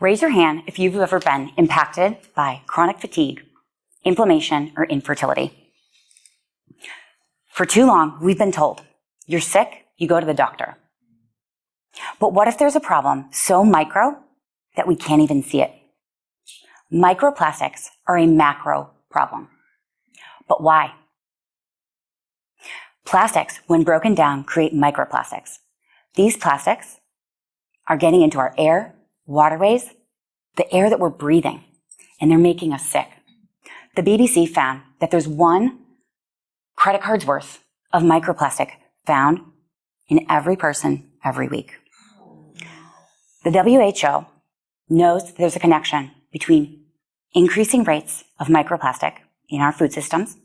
Raise your hand if you've ever been impacted by chronic fatigue, inflammation, or infertility. For too long, we've been told, you're sick, you go to the doctor. But what if there's a problem so micro that we can't even see it? Microplastics are a macro problem. But why? Plastics, when broken down, create microplastics. These plastics are getting into our air, waterways, the air that we're breathing, and they're making us sick. The BBC found that there's 1 credit card's worth of microplastic found in every person every week. The WHO knows that there's a connection between increasing rates of microplastic in our food systems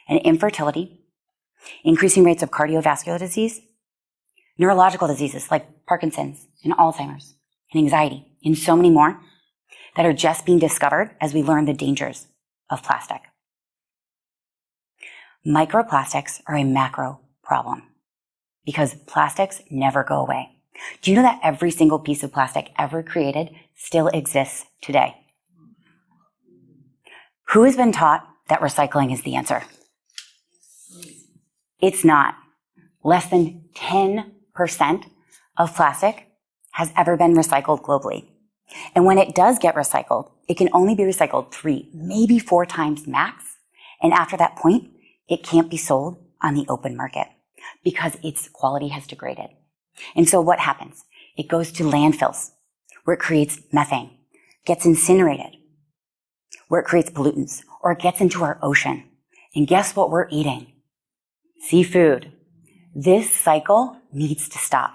and infertility, increasing rates of cardiovascular disease, neurological diseases like Parkinson's and Alzheimer's and anxiety, and so many more that are just being discovered as we learn the dangers of plastic. Microplastics are a macro problem because plastics never go away. Do you know that every single piece of plastic ever created still exists today? Who has been taught that recycling is the answer? It's not. Less than 10% of plastic has ever been recycled globally. And when it does get recycled, it can only be recycled 3, maybe 4 times max. And after that point, it can't be sold on the open market because its quality has degraded. And so what happens? It goes to landfills where it creates methane, gets incinerated, where it creates pollutants, or it gets into our ocean. And guess what we're eating? Seafood. This cycle needs to stop.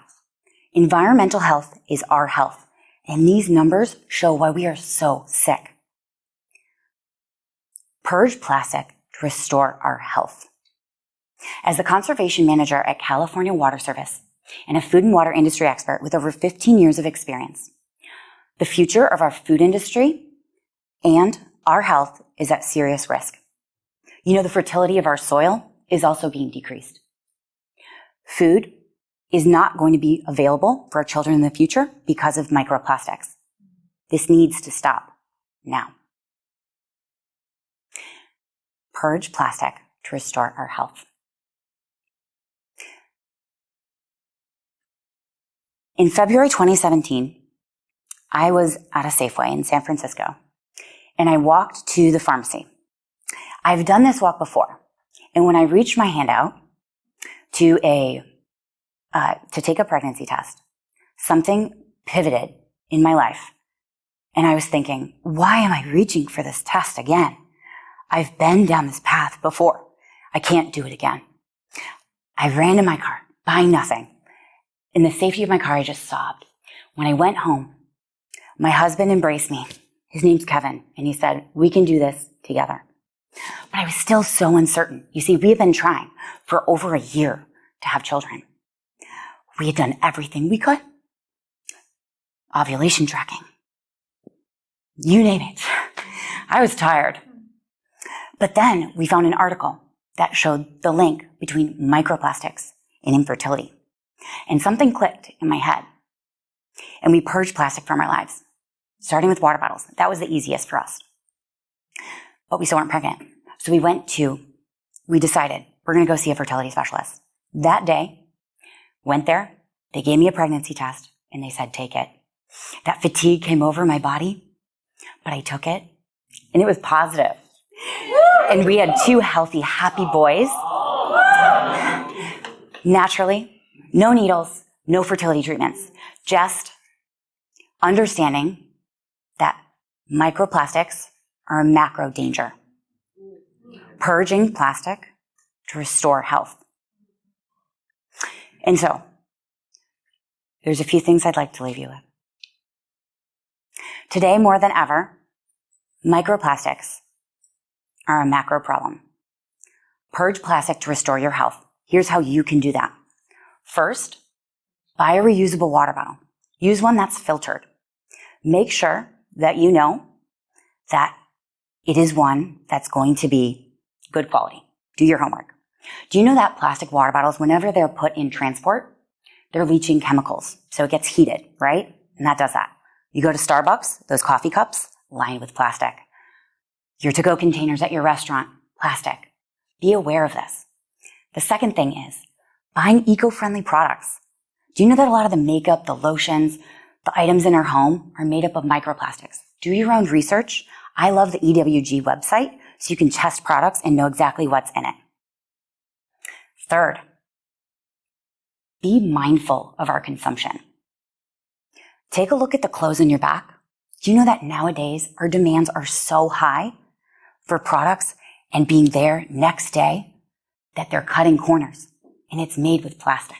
Environmental health is our health, and these numbers show why we are so sick. Purge plastic to restore our health. As the conservation manager at California Water Service and a food and water industry expert with over 15 years of experience, the future of our food industry and our health is at serious risk. You know, the fertility of our soil is also being decreased. Food is not going to be available for our children in the future because of microplastics. This needs to stop now. Purge plastic to restore our health. In February 2017, I was at a Safeway in San Francisco, and I walked to the pharmacy. I've done this walk before, and when I reached my hand out to take a pregnancy test, something pivoted in my life, and I was thinking, why am I reaching for this test again? I've been down this path before. I can't do it again. I ran to my car, buying nothing. In the safety of my car, I just sobbed. When I went home, my husband embraced me. His name's Kevin, and he said, we can do this together. But I was still so uncertain. You see, we had been trying for over a year to have children. We had done everything we could. Ovulation tracking. You name it. I was tired. But then we found an article that showed the link between microplastics and infertility. And something clicked in my head. And we purged plastic from our lives, starting with water bottles. That was the easiest for us. But we still weren't pregnant. So we decided we're going to go see a fertility specialist. That day, went there, they gave me a pregnancy test, and they said, take it. That fatigue came over my body, but I took it, and it was positive. And we had 2 healthy, happy boys. Naturally, no needles, no fertility treatments, just understanding that microplastics are a macro danger. Purging plastic to restore health. And so, there's a few things I'd like to leave you with. Today, more than ever, microplastics are a macro problem. Purge plastic to restore your health. Here's how you can do that. First, buy a reusable water bottle. Use one that's filtered. Make sure that you know that it is one that's going to be good quality. Do your homework. Do you know that plastic water bottles, whenever they're put in transport, they're leaching chemicals. So it gets heated, right? And that does that. You go to Starbucks, those coffee cups lined with plastic. Your to-go containers at your restaurant, plastic. Be aware of this. The second thing is buying eco-friendly products. Do you know that a lot of the makeup, the lotions, the items in our home are made up of microplastics? Do your own research. I love the EWG website so you can test products and know exactly what's in it. Third, be mindful of our consumption. Take a look at the clothes on your back. Do you know that nowadays our demands are so high for products and being there next day that they're cutting corners and it's made with plastic?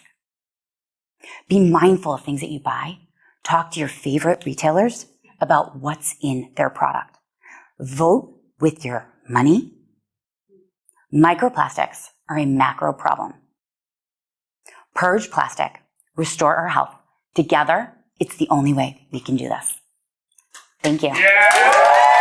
Be mindful of things that you buy. Talk to your favorite retailers about what's in their product. Vote with your money. Microplastics are a macro problem. Purge plastic. Restore our health. Together, it's the only way we can do this. Thank you. Yeah!